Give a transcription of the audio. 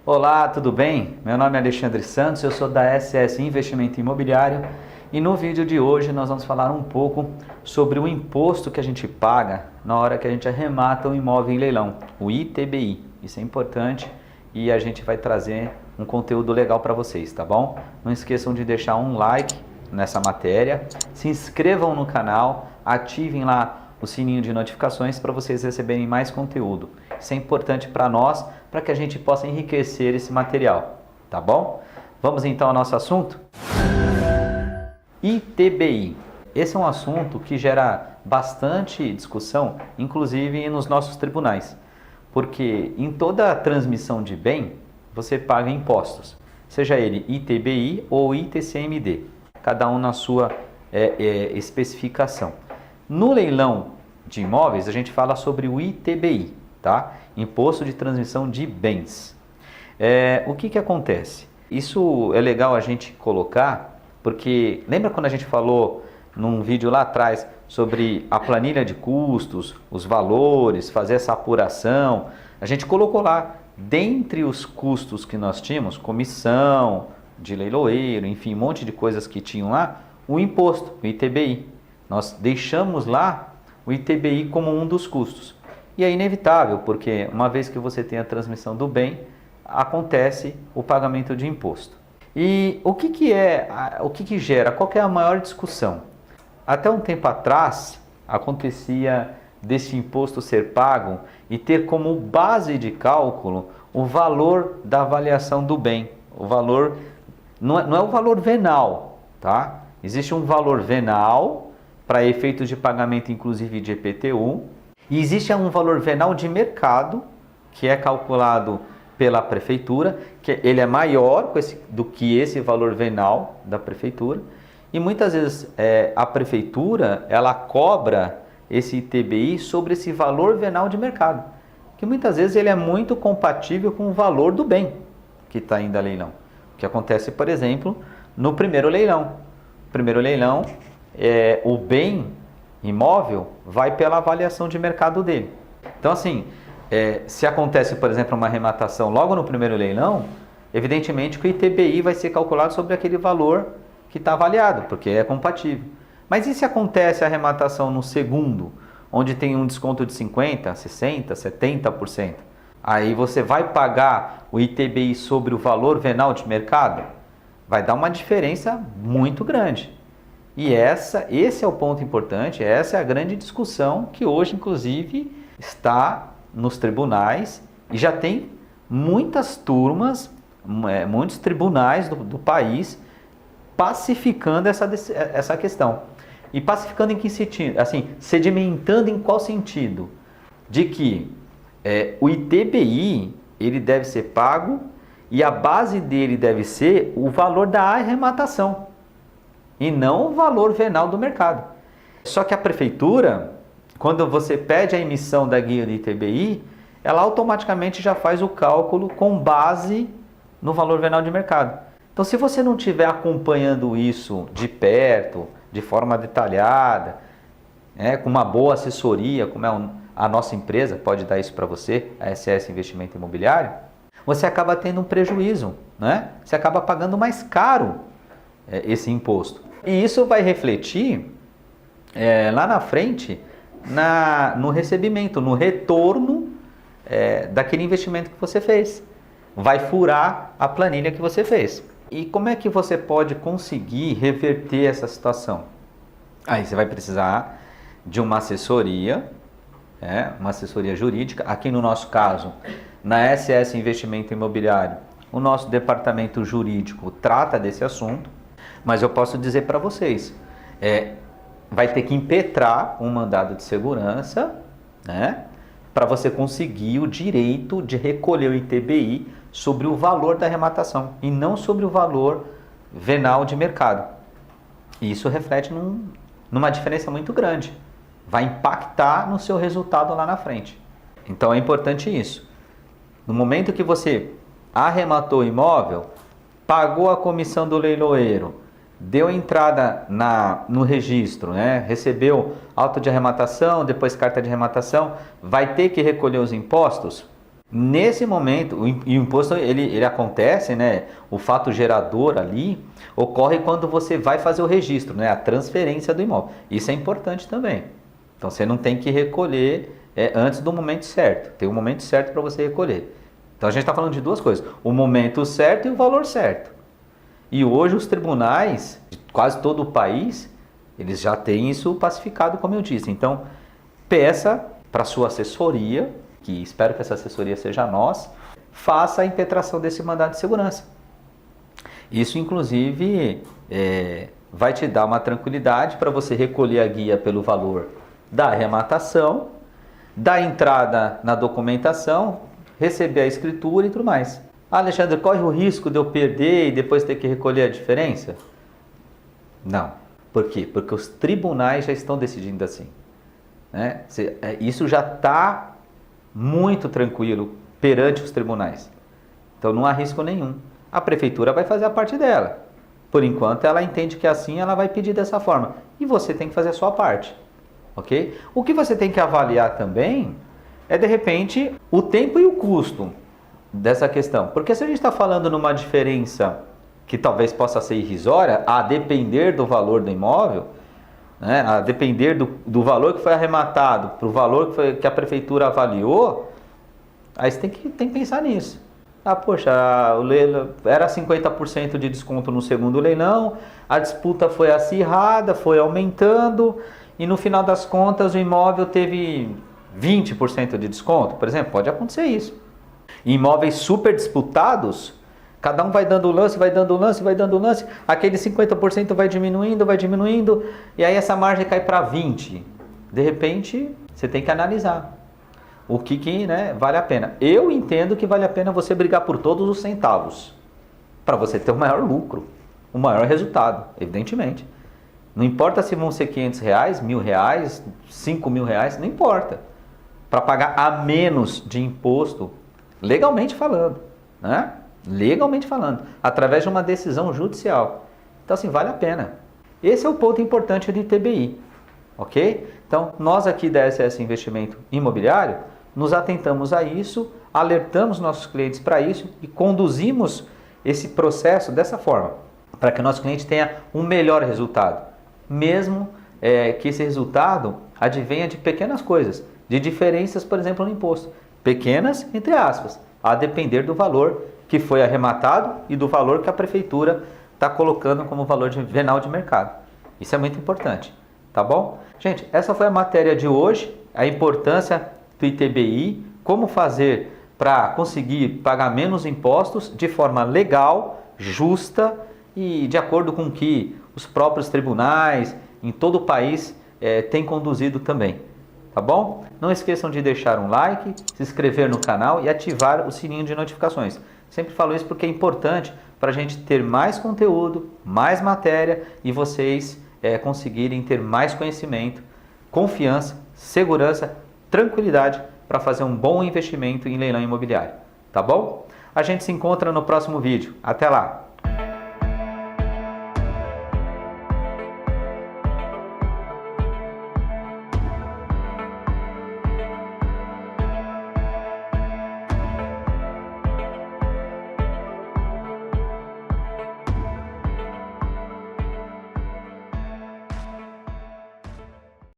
Olá, tudo bem? Meu nome é Alexandre Santos, eu sou da SS Investimento Imobiliário e no vídeo de hoje nós vamos falar um pouco sobre o imposto que a gente paga na hora que a gente arremata um imóvel em leilão, o ITBI. Isso é importante e a gente vai trazer um conteúdo legal para vocês, tá bom? Não esqueçam de deixar um like nessa matéria, se inscrevam no canal, ativem lá o sininho de notificações para vocês receberem mais conteúdo. Isso é importante para nós, para que a gente possa enriquecer esse material, tá bom? Vamos então ao nosso assunto? ITBI. Esse é um assunto que gera bastante discussão, inclusive nos nossos tribunais, porque em toda transmissão de bem, você paga impostos, seja ele ITBI ou ITCMD, cada um na sua especificação. No leilão de imóveis, a gente fala sobre o ITBI, tá? Imposto de Transmissão de Bens. O que acontece? Isso é legal a gente colocar, porque lembra quando a gente falou num vídeo lá atrás sobre a planilha de custos, os valores, fazer essa apuração? A gente colocou lá, dentre os custos que nós tínhamos, comissão de leiloeiro, enfim, um monte de coisas que tinham lá, o imposto, o ITBI. Nós deixamos lá o ITBI como um dos custos. E é inevitável, porque uma vez que você tem a transmissão do bem, acontece o pagamento de imposto. E o que gera? Qual que é a maior discussão? Até um tempo atrás, acontecia desse imposto ser pago e ter como base de cálculo o valor da avaliação do bem. O valor não é o valor venal, tá? Existe um valor venal para efeitos de pagamento, inclusive de IPTU, e existe um valor venal de mercado, que é calculado pela prefeitura, que ele é maior do que esse valor venal da prefeitura, e muitas vezes a prefeitura ela cobra esse ITBI sobre esse valor venal de mercado, que muitas vezes ele é muito compatível com o valor do bem que está indo a leilão. O que acontece, por exemplo, no primeiro leilão. Primeiro leilão, o bem imóvel vai pela avaliação de mercado dele. Então assim, se acontece, por exemplo, uma arrematação logo no primeiro leilão, evidentemente que o ITBI vai ser calculado sobre aquele valor que está avaliado, porque é compatível. Mas e se acontece a arrematação no segundo, onde tem um desconto de 50%, 60%, 70%? Aí você vai pagar o ITBI sobre o valor venal de mercado? Vai dar uma diferença muito grande. E esse é o ponto importante, essa é a grande discussão que hoje, inclusive, está nos tribunais e já tem muitas turmas, muitos tribunais do país pacificando essa questão. E pacificando em que sentido? Assim, sedimentando em qual sentido? De que o ITBI ele deve ser pago e a base dele deve ser o valor da arrematação e não o valor venal do mercado. Só que a prefeitura, quando você pede a emissão da guia do ITBI, ela automaticamente já faz o cálculo com base no valor venal de mercado. Então, se você não estiver acompanhando isso de perto, de forma detalhada, com uma boa assessoria, como é a nossa empresa, pode dar isso para você, a SS Investimento Imobiliário, você acaba tendo um prejuízo, né? Você acaba pagando mais caro esse imposto. E isso vai refletir lá na frente no recebimento, no retorno daquele investimento que você fez. Vai furar a planilha que você fez. E como é que você pode conseguir reverter essa situação? Aí você vai precisar de uma assessoria jurídica. Aqui no nosso caso, na SS Investimento Imobiliário, o nosso departamento jurídico trata desse assunto. Mas eu posso dizer para vocês, vai ter que impetrar um mandado de segurança, né, para você conseguir o direito de recolher o ITBI sobre o valor da arrematação e não sobre o valor venal de mercado. E isso reflete numa diferença muito grande. Vai impactar no seu resultado lá na frente. Então é importante isso. No momento que você arrematou o imóvel, pagou a comissão do leiloeiro, deu entrada no registro, né? Recebeu auto de arrematação, depois carta de arrematação, vai ter que recolher os impostos? Nesse momento, o imposto ele acontece, né? O fato gerador ali ocorre quando você vai fazer o registro, né? A transferência do imóvel. Isso é importante também. Então você não tem que recolher antes do momento certo. Tem um momento certo para você recolher. Então a gente está falando de duas coisas: o momento certo e o valor certo. E hoje os tribunais de quase todo o país, eles já têm isso pacificado, como eu disse. Então peça para sua assessoria, que espero que essa assessoria seja nós, faça a impetração desse mandado de segurança. Isso, inclusive, vai te dar uma tranquilidade para você recolher a guia pelo valor da arrematação, da entrada na documentação, receber a escritura e tudo mais. Alexandre, corre o risco de eu perder e depois ter que recolher a diferença? Não. Por quê? Porque os tribunais já estão decidindo assim. Né? Isso já está muito tranquilo perante os tribunais. Então não há risco nenhum. A prefeitura vai fazer a parte dela. Por enquanto ela entende que assim ela vai pedir dessa forma. E você tem que fazer a sua parte. Ok? O que você tem que avaliar também é, de repente, o tempo e o custo dessa questão. Porque se a gente está falando numa diferença que talvez possa ser irrisória, a depender do valor do imóvel, né, a depender do valor que foi arrematado para o valor que a prefeitura avaliou, aí você tem que pensar nisso. Poxa, o leilão era 50% de desconto no segundo leilão, a disputa foi acirrada, foi aumentando e no final das contas o imóvel teve 20% de desconto, por exemplo, pode acontecer isso. Em imóveis super disputados, cada um vai dando lance, vai dando lance, vai dando lance, aquele 50% vai diminuindo, e aí essa margem cai para 20%. De repente, você tem que analisar o que né, vale a pena. Eu entendo que vale a pena você brigar por todos os centavos, para você ter o maior lucro, o maior resultado, evidentemente. Não importa se vão ser R$500, R$1.000, R$5.000, não importa. Para pagar a menos de imposto, legalmente falando, né? Legalmente falando, através de uma decisão judicial. Então, assim, vale a pena. Esse é o ponto importante de ITBI, ok? Então, nós aqui da SS Investimento Imobiliário, nos atentamos a isso, alertamos nossos clientes para isso e conduzimos esse processo dessa forma, para que o nosso cliente tenha um melhor resultado, mesmo que esse resultado advenha de pequenas coisas, de diferenças, por exemplo, no imposto. Pequenas, entre aspas, a depender do valor que foi arrematado e do valor que a prefeitura está colocando como valor venal de mercado. Isso é muito importante, tá bom? Gente, essa foi a matéria de hoje, a importância do ITBI, como fazer para conseguir pagar menos impostos de forma legal, justa e de acordo com o que os próprios tribunais em todo o país têm conduzido também. Tá bom? Não esqueçam de deixar um like, se inscrever no canal e ativar o sininho de notificações. Sempre falo isso porque é importante para a gente ter mais conteúdo, mais matéria e vocês conseguirem ter mais conhecimento, confiança, segurança, tranquilidade para fazer um bom investimento em leilão imobiliário. Tá bom? A gente se encontra no próximo vídeo. Até lá!